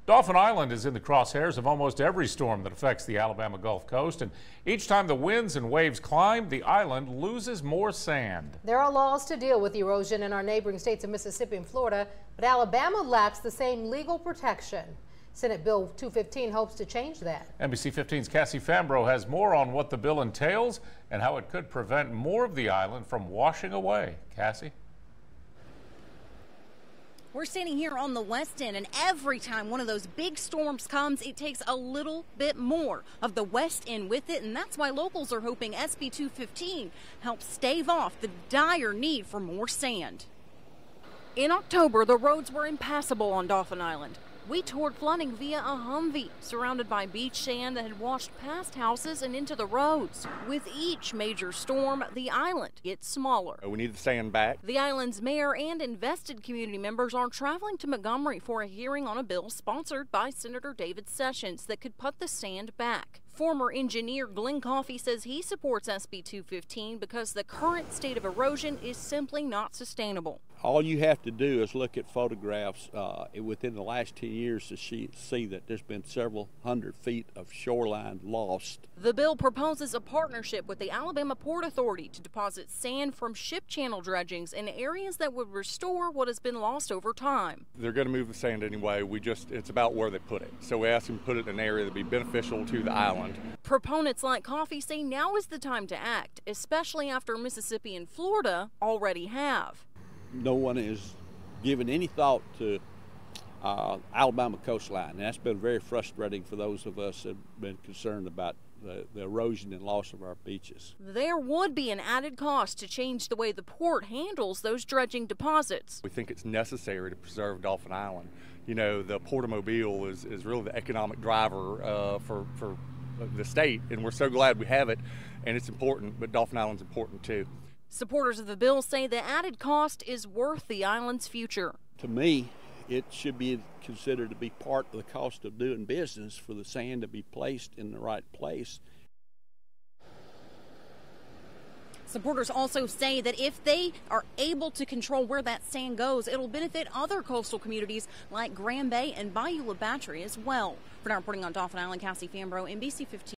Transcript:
Dauphin Island is in the crosshairs of almost every storm that affects the Alabama Gulf Coast, and each time the winds and waves climb, the island loses more sand. There are laws to deal with erosion in our neighboring states of Mississippi and Florida, but Alabama lacks the same legal protection. Senate Bill 215 hopes to change that. NBC 15's Cassie Fambro has more on what the bill entails and how it could prevent more of the island from washing away. Cassie? We're standing here on the west end, and every time one of those big storms comes, it takes a little bit more of the west end with it, and that's why locals are hoping SB 215 helps stave off the dire need for more sand. In October, the roads were impassable on Dauphin Island. We toured flooding via a Humvee, surrounded by beach sand that had washed past houses and into the roads. With each major storm, the island gets smaller. We need the sand back. The island's mayor and invested community members are traveling to Montgomery for a hearing on a bill sponsored by Senator David Sessions that could put the sand back. Former engineer Glenn Coffey says he supports SB 215 because the current state of erosion is simply not sustainable. All you have to do is look at photographs within the last 10 years to see that there's been several hundred feet of shoreline lost. The bill proposes a partnership with the Alabama Port Authority to deposit sand from ship channel dredgings in areas that would restore what has been lost over time. They're going to move the sand anyway. It's about where they put it. So we asked them to put it in an area that would be beneficial to the island. Proponents like Coffey say now is the time to act, especially after Mississippi and Florida already have. No one is given any thought to Alabama coastline, and that's been very frustrating for those of us that have been concerned about the erosion and loss of our beaches. There would be an added cost to change the way the port handles those dredging deposits. We think it's necessary to preserve Dauphin Island. You know, the Port of Mobile is really the economic driver for the state, and we're so glad we have it, and it's important, but Dauphin Island's important too. Supporters of the bill say the added cost is worth the island's future. To me, it should be considered to be part of the cost of doing business for the sand to be placed in the right place. Supporters also say that if they are able to control where that sand goes, it'll benefit other coastal communities like Grand Bay and Bayou La Batre as well. For now, reporting on Dauphin Island, Cassie Fambro, NBC 15.